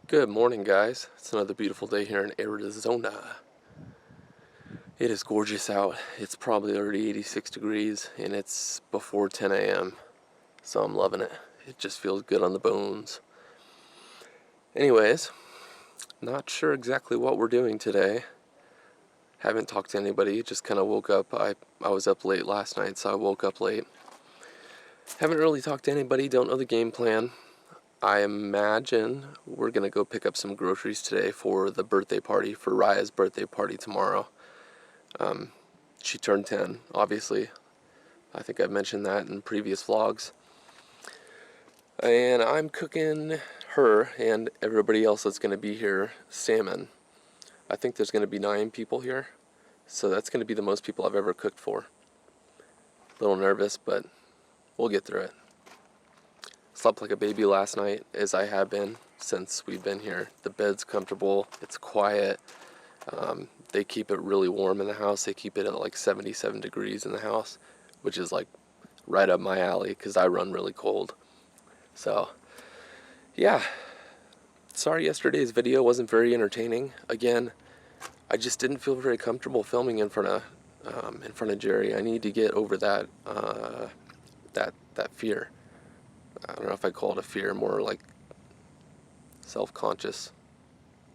Good morning, guys. It's another beautiful day here in Arizona. It is gorgeous out. It's probably already 86 degrees and it's before 10 a.m. So I'm loving it. It just feels good on the bones. Anyways, not sure exactly what we're doing today. Haven't talked to anybody, just kind of woke up. I was up late last night, so I woke up late. Haven't really talked to anybody, don't know the game plan. I imagine we're going to go pick up some groceries today for the birthday party, for Raya's birthday party tomorrow. She turned 10, obviously. I think I've mentioned that in previous vlogs. And I'm cooking her and everybody else that's going to be here salmon. I think there's going to be 9 people here, so that's going to be the most people I've ever cooked for. A little nervous, but we'll get through it. Slept like a baby last night, as I have been since we've been here. The bed's comfortable, it's quiet. They keep it really warm in the house. They keep it at like 77 degrees in the house, which is like right up my alley because I run really cold. So, yeah. Sorry yesterday's video wasn't very entertaining. Again, I just didn't feel very comfortable filming in front of Jerry. I need to get over that that fear. I don't know if I call it a fear, more like self-consciousness.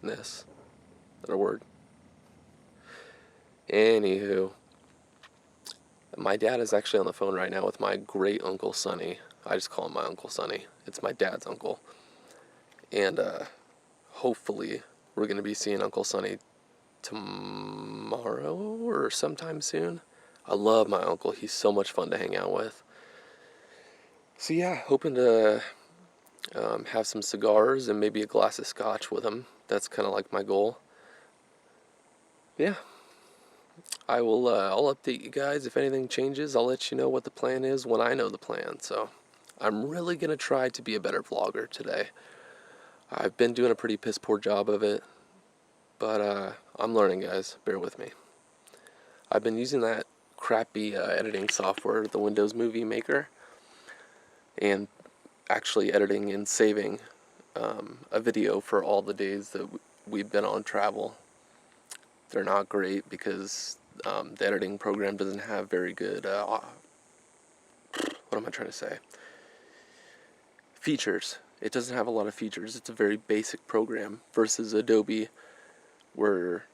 Is that a word? Anywho, my dad is actually on the phone right now with my great uncle Sonny. I just call him my Uncle Sonny. It's my dad's uncle. And hopefully we're going to be seeing Uncle Sonny tomorrow or sometime soon. I love my uncle. He's so much fun to hang out with. So yeah, hoping to have some cigars and maybe a glass of scotch with him. That's kind of like my goal. Yeah. I'll update you guys if anything changes. I'll let you know what the plan is when I know the plan. So I'm really going to try to be a better vlogger today. I've been doing a pretty piss poor job of it, but I'm learning, guys. Bear with me. I've been using that crappy editing software, the Windows Movie Maker, and actually editing and saving a video for all the days that we've been on travel. They're not great because the editing program doesn't have very good, what am I trying to say? Features. It doesn't have a lot of features. It's a very basic program versus Adobe, where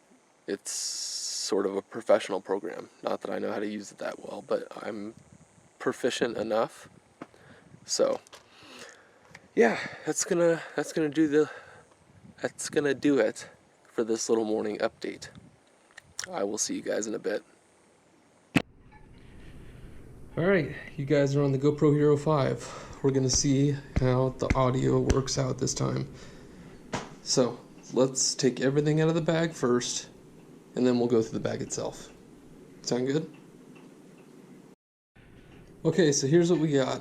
it's sort of a professional program. Not that I know how to use it that well, but I'm proficient enough. So, yeah, that's gonna do it for this little morning update. I will see you guys in a bit. Alright, you guys are on the GoPro Hero 5. We're gonna see how the audio works out this time. So, let's take everything out of the bag first, and then we'll go through the bag itself. Sound good? Okay, so here's what we got.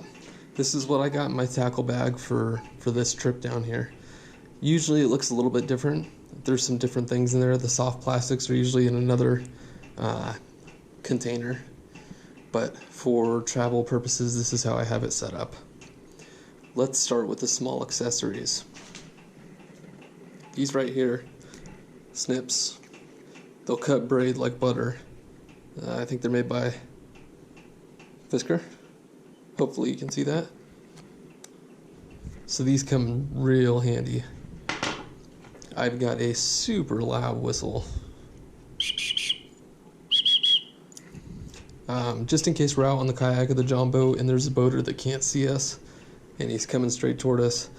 This is what I got in my tackle bag for this trip down here. Usually it looks a little bit different. There's some different things in there. The soft plastics are usually in another container. But for travel purposes, this is how I have it set up. Let's start with the small accessories. These right here, snips. They'll cut braid like butter. I think they're made by Fisker. Hopefully you can see that. So these come real handy. I've got a super loud whistle. Just in case we're out on the kayak or the john boat and there's a boater that can't see us and he's coming straight toward us,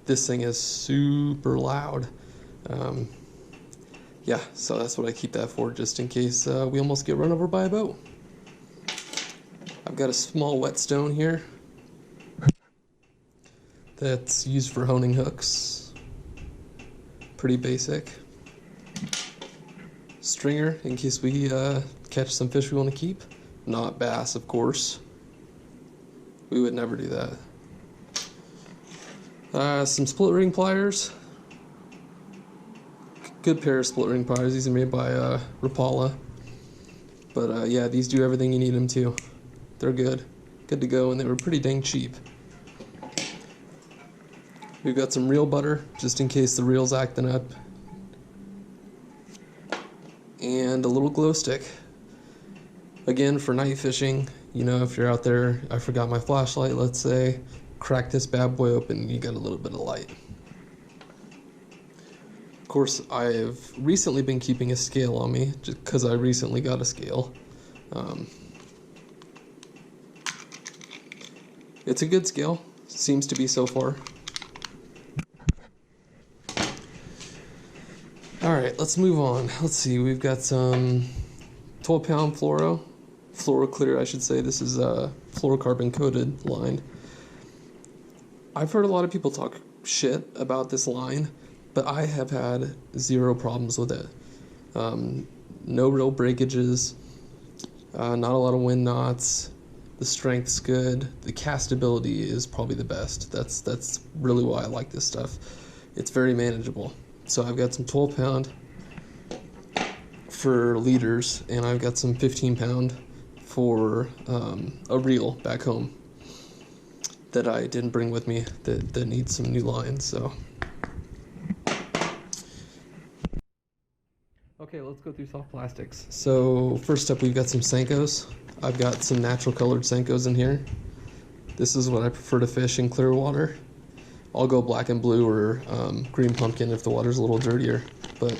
this thing is super loud. Yeah, so that's what I keep that for, just in case we almost get run over by a boat. I've got a small whetstone here that's used for honing hooks. Pretty basic. Stringer in case we catch some fish we want to keep. Not bass, of course. We would never do that. Some split ring pliers. Good pair of split ring pliers. These are made by Rapala. But yeah, these do everything you need them to. They're good to go, and they were pretty dang cheap. We've got some reel butter, just in case the reel's acting up. And a little glow stick. Again, for night fishing, you know, if you're out there, I forgot my flashlight, let's say, crack this bad boy open, you got a little bit of light. Of course, I've recently been keeping a scale on me, just because I recently got a scale. It's a good scale, seems to be so far. Alright, let's move on. Let's see, we've got some 12-pound fluoro clear, I should say. This is a fluorocarbon coated line. I've heard a lot of people talk shit about this line, but I have had zero problems with it. No real breakages, not a lot of wind knots. The strength's good. The castability is probably the best. That's really why I like this stuff. It's very manageable. So I've got some 12-pound for leaders, and I've got some 15-pound for a reel back home that I didn't bring with me that needs some new lines. So okay, let's go through soft plastics. So first up, we've got some Senkos. I've got some natural colored Senkos in here. This is what I prefer to fish in clear water. I'll go black and blue or green pumpkin if the water's a little dirtier, but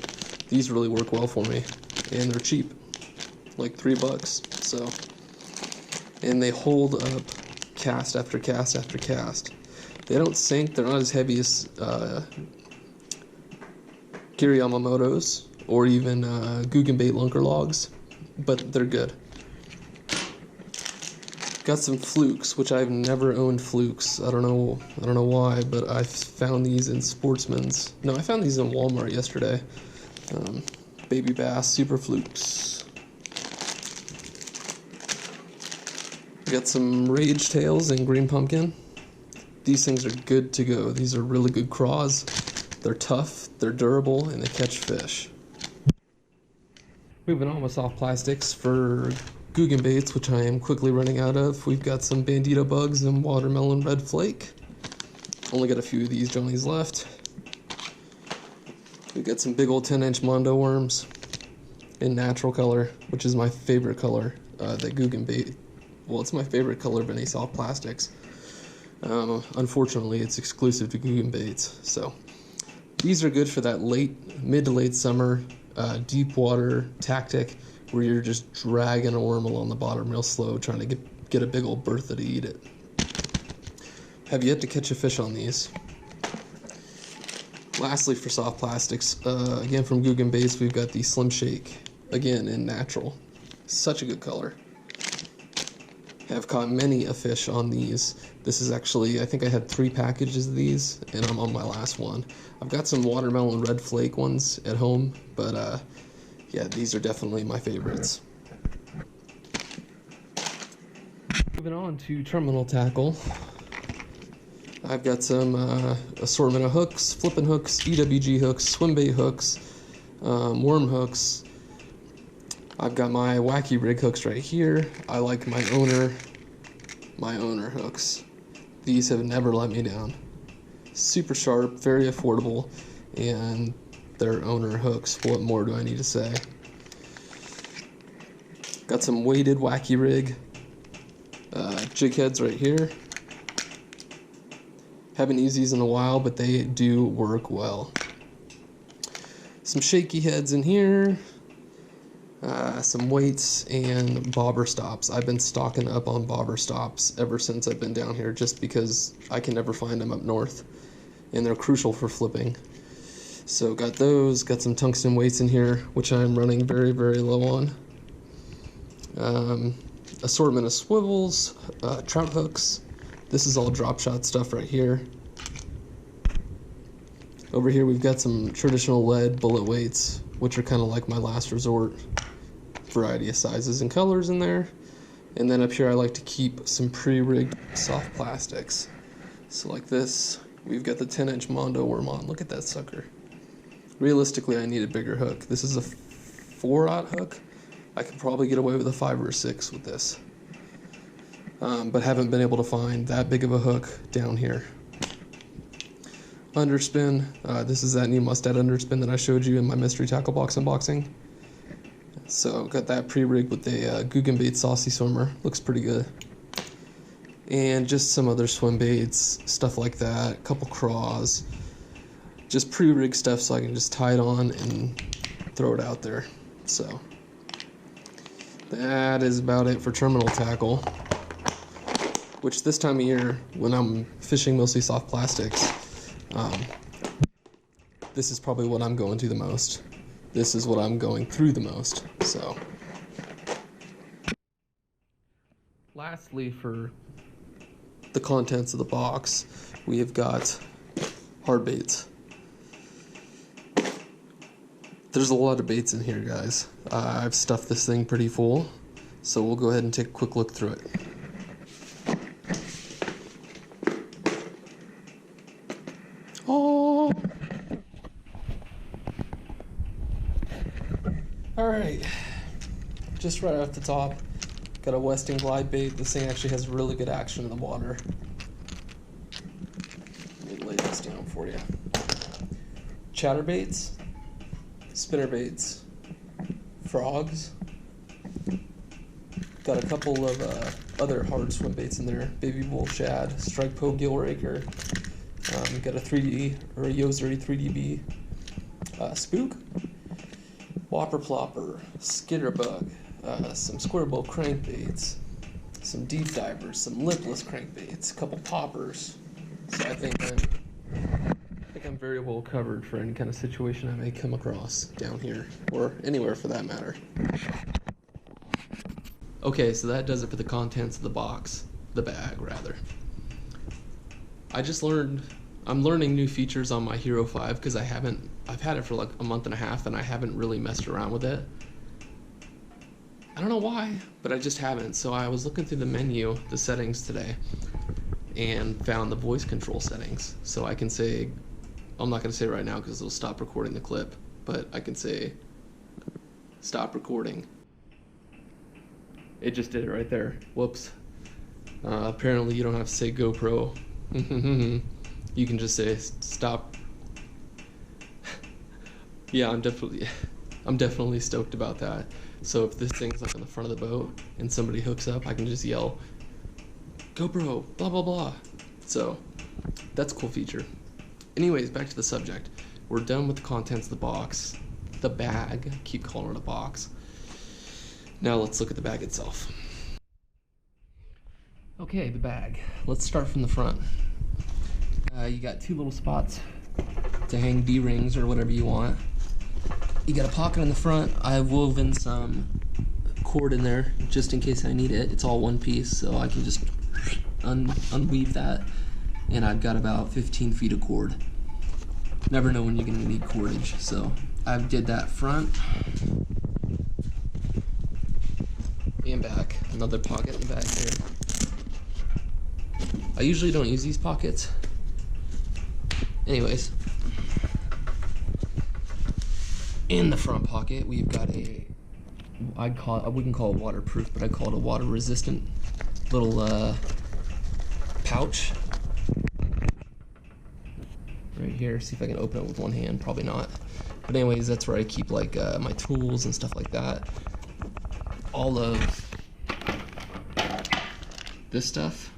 these really work well for me, and they're cheap, like $3. So, and they hold up cast after cast after cast. They don't sink. They're not as heavy as Gary Yamamoto's or even Guggenbait lunker logs, but they're good. Got some flukes, which I've never owned flukes. I don't know why, but I found these in Sportsman's. No, I found these in Walmart yesterday. Baby bass super flukes. Got some Rage Tails and green pumpkin. These things are good to go. These are really good craws. They're tough, they're durable, and they catch fish. Moving on with soft plastics for Guggenbaits, which I am quickly running out of. We've got some Bandito bugs and watermelon red flake. Only got a few of these Johnnies left. We've got some big old 10-inch Mondo worms in natural color, which is my favorite color. That Guggenbait, well, it's my favorite color of any soft plastics. Unfortunately, it's exclusive to Guggenbaits. So these are good for that mid to late summer deep water tactic, where you're just dragging a worm along the bottom real slow, trying to get a big old Bertha to eat it. Have yet to catch a fish on these. Lastly, for soft plastics, again from Guggenbaits, we've got the Slim Shake, again in natural. Such a good color. Have caught many a fish on these. This is actually, I think I had 3 packages of these, and I'm on my last one. I've got some watermelon red flake ones at home, but yeah, these are definitely my favorites. Moving on to terminal tackle. I've got some assortment of hooks, flipping hooks, EWG hooks, swim bait hooks, worm hooks. I've got my wacky rig hooks right here. I like my owner hooks. These have never let me down. Super sharp, very affordable, and they're owner hooks. What more do I need to say? Got some weighted wacky rig jig heads right here. Haven't used these in a while, but they do work well. Some shaky heads in here. Some weights and bobber stops. I've been stocking up on bobber stops ever since I've been down here, just because I can never find them up north, and they're crucial for flipping. So got those, got some tungsten weights in here, which I'm running very, very low on. Assortment of swivels, trout hooks. This is all drop shot stuff right here. Over here we've got some traditional lead bullet weights, which are kind of like my last resort. Variety of sizes and colors in there. And then up here I like to keep some pre-rigged soft plastics. So like this, we've got the 10-inch Mondo worm on. Look at that sucker. Realistically, I need a bigger hook. This is a 4/0 hook. I could probably get away with a 5 or a 6 with this. But haven't been able to find that big of a hook down here. underspin. This is that new Mustad underspin that I showed you in my mystery tackle box unboxing. So got that pre-rigged with a Guggenbait saucy swimmer. Looks pretty good. And just some other swim baits, stuff like that. A couple craws. Just pre-rigged stuff so I can just tie it on and throw it out there. So that is about it for terminal tackle. Which this time of year, when I'm fishing mostly soft plastics, this is probably what I'm going to the most. This is what I'm going through the most. So, lastly, for the contents of the box, we have got hard baits. There's a lot of baits in here, guys. I've stuffed this thing pretty full, so we'll go ahead and take a quick look through it. Oh! Alright, just right off the top, got a Westing glide bait. This thing actually has really good action in the water. Let me lay this down for you. Chatterbaits, spinnerbaits, frogs. Got a couple of other hard swim baits in there. Baby bull shad, strike poe gill raker. Got a 3D or a Yozuri 3DB spook, whopper plopper, skitterbug, some squirrel crankbaits, some deep divers, some lipless crankbaits, a couple poppers. So I think I'm very well covered for any kind of situation I may come across down here, or anywhere for that matter. Okay, so that does it for the contents of the box, the bag rather. I'm learning new features on my Hero 5 because I've had it for like a month and a half and I haven't really messed around with it. I don't know why, but I just haven't. So I was looking through the menu, the settings today, and found the voice control settings. So I can say, I'm not going to say it right now because it'll stop recording the clip, but I can say, stop recording. It just did it right there. Whoops. Apparently you don't have to say GoPro. You can just say stop. Yeah, I'm definitely stoked about that. So if this thing's like on the front of the boat and somebody hooks up, I can just yell, GoPro, blah blah blah. So that's a cool feature. Anyways, back to the subject. We're done with the contents of the box. The bag, I keep calling it a box. Now let's look at the bag itself. Okay, the bag. Let's start from the front. You got two little spots to hang D-rings or whatever you want. You got a pocket in the front. I've woven some cord in there just in case I need it. It's all one piece, so I can just unweave that. And I've got about 15 feet of cord. Never know when you're gonna need cordage, so I did that front and back. Another pocket in the back here. I usually don't use these pockets. Anyways, in the front pocket, we've got I wouldn't call it waterproof, but I call it a water resistant little pouch. Right here, see if I can open it with one hand, probably not. But anyways, that's where I keep like my tools and stuff like that. All of this stuff.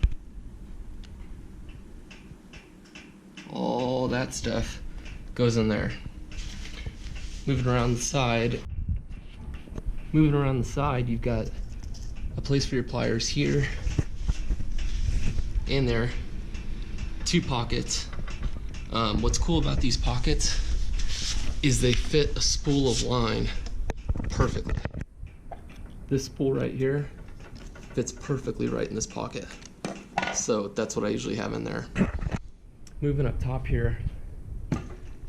All that stuff goes in there. Moving around the side, you've got a place for your pliers here and there. Two pockets. What's cool about these pockets is they fit a spool of line perfectly. This spool right here fits perfectly right in this pocket. So that's what I usually have in there. Moving up top here,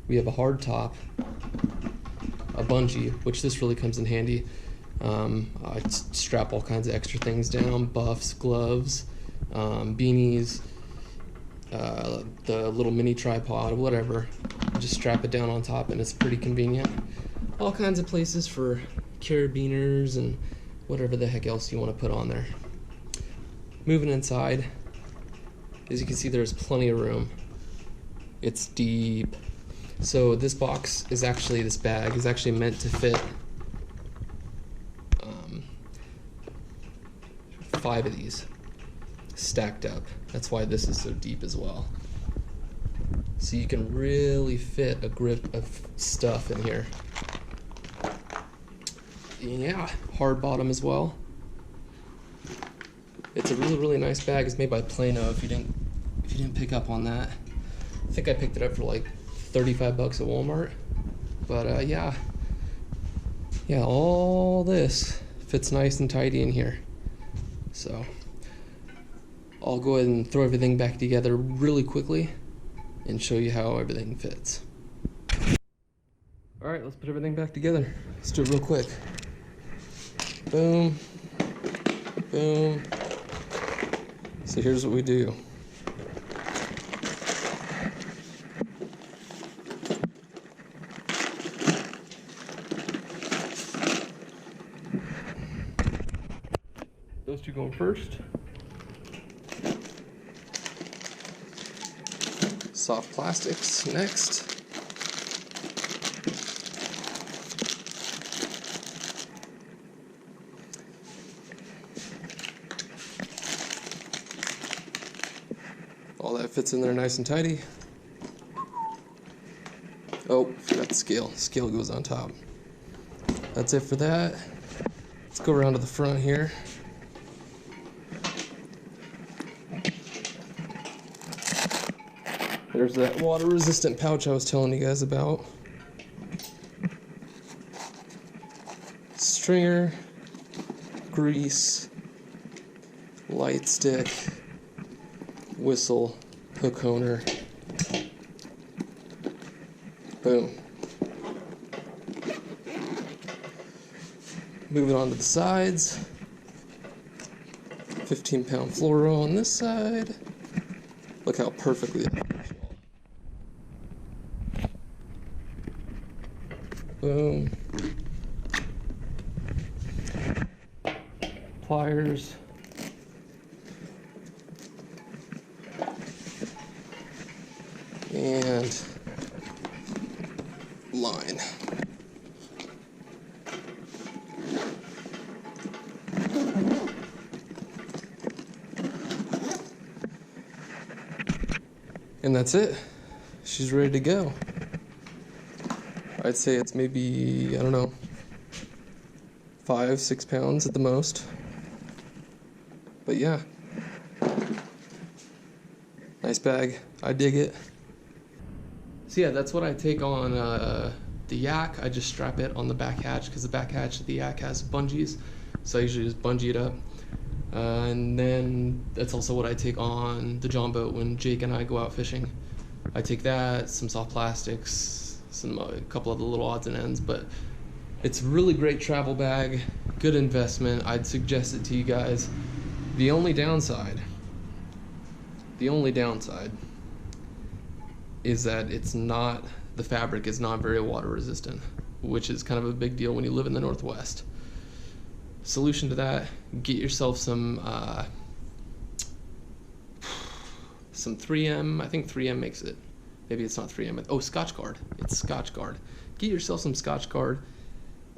we have a hard top, a bungee, which this really comes in handy. I strap all kinds of extra things down, buffs, gloves, beanies, the little mini tripod, whatever. Just strap it down on top and it's pretty convenient. All kinds of places for carabiners and whatever the heck else you want to put on there. Moving inside, as you can see, there's plenty of room. It's deep. So this box is actually, this bag is actually meant to fit 5 of these stacked up. That's why this is so deep as well. So you can really fit a grip of stuff in here. Yeah, hard bottom as well. It's a really, really nice bag. It's made by Plano, if you didn't pick up on that. I think I picked it up for like 35 bucks at Walmart. But yeah, all this fits nice and tidy in here. So I'll go ahead and throw everything back together really quickly and show you how everything fits. All right, let's put everything back together. Let's do it real quick. Boom, boom. So here's what we do. Those two going first. Soft plastics next. All that fits in there nice and tidy. Oh, forgot the scale. Scale goes on top. That's it for that. Let's go around to the front here. There's that water-resistant pouch I was telling you guys about. Stringer, grease, light stick, whistle, hook honer. Boom. Moving on to the sides. 15-pound floor roll on this side. Look how perfectly that fits. Boom. Pliers. And line. And that's it. She's ready to go. I'd say it's maybe, I don't know, 5-6 pounds at the most. But yeah. Nice bag. I dig it. So yeah, that's what I take on the yak. I just strap it on the back hatch because the back hatch of the yak has bungees. So I usually just bungee it up. And then that's also what I take on the John boat when Jake and I go out fishing. I take that, some soft plastics, a couple of the little odds and ends, but it's a really great travel bag, good investment. I'd suggest it to you guys. The only downside is that the fabric is not very water resistant, which is kind of a big deal when you live in the Northwest. Solution to that, get yourself some 3M. I think 3M makes it. Maybe it's not 3M. Oh, Scotch Guard. It's Scotch Guard. Get yourself some Scotch Guard,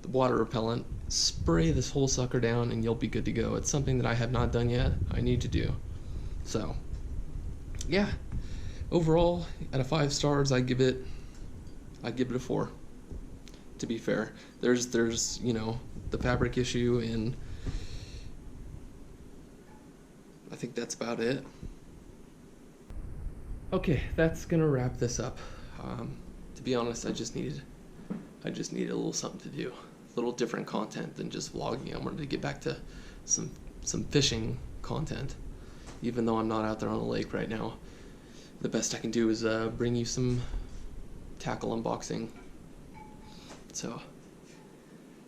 the water repellent, spray this whole sucker down and you'll be good to go. It's something that I have not done yet. I need to do. So, yeah. Overall, out of 5 stars, I'd give it a 4. To be fair, there's the fabric issue, and I think that's about it. Okay, that's gonna wrap this up. To be honest, I just needed a little something to do, a little different content than just vlogging. I wanted to get back to some fishing content, even though I'm not out there on the lake right now. The best I can do is bring you some tackle unboxing. So,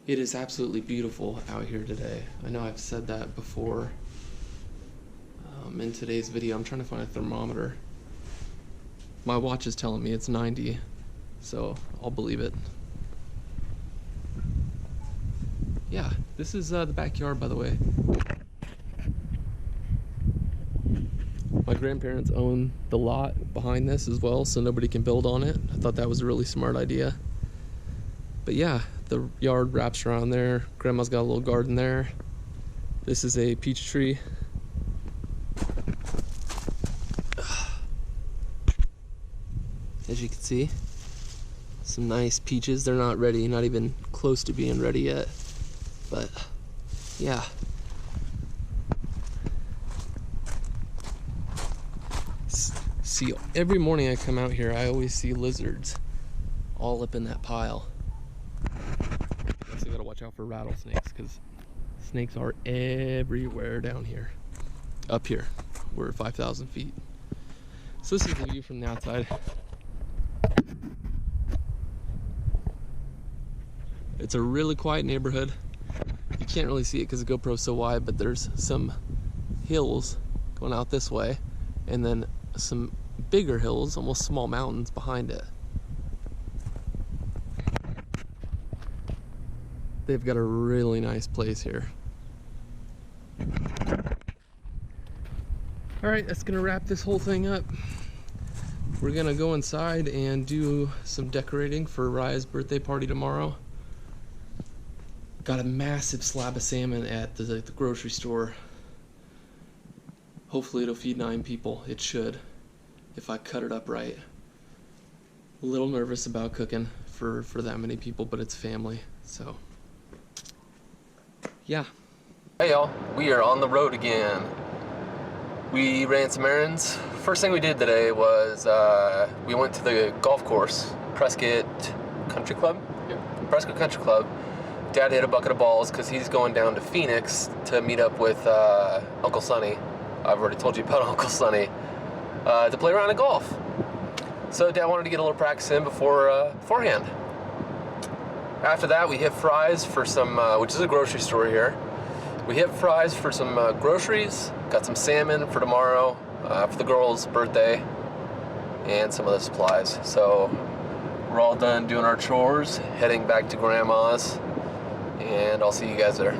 it is absolutely beautiful out here today. I know I've said that before. In today's video, I'm trying to find a thermometer. My watch is telling me it's 90, so I'll believe it. Yeah, this is the backyard, by the way. My My grandparents own the lot behind this as well, so nobody can build on it. I thought that was a really smart idea. But yeah, the yard wraps around there. Grandma's got a little garden there. This is a peach tree. As you can see, some nice peaches. They're not ready, not even close to being ready yet. But yeah. See, every morning I come out here, I always see lizards all up in that pile. Also gotta watch out for rattlesnakes, because snakes are everywhere down here. Up here, we're 5,000 feet. So this is the view from the outside. It's a really quiet neighborhood. You can't really see it because the GoPro's so wide, but there's some hills going out this way, and then some bigger hills, almost small mountains behind it. They've got a really nice place here. All right, that's gonna wrap this whole thing up. We're gonna go inside and do some decorating for Raya's birthday party tomorrow. Got a massive slab of salmon at the grocery store. Hopefully it'll feed 9 people. It should, if I cut it up right. A little nervous about cooking for that many people, but it's family, so yeah. Hey y'all, we are on the road again. We ran some errands. First thing we did today was we went to the golf course, Prescott Country Club. Yeah. Prescott Country Club. Dad hit a bucket of balls because he's going down to Phoenix to meet up with Uncle Sonny. I've already told you about Uncle Sonny, to play around at golf. So Dad wanted to get a little practice in beforehand. After that, we hit Fry's for some, which is a grocery store here. We hit Fry's for some groceries, got some salmon for tomorrow, for the girl's birthday, and some other supplies. So we're all done doing our chores, heading back to Grandma's, and I'll see you guys there.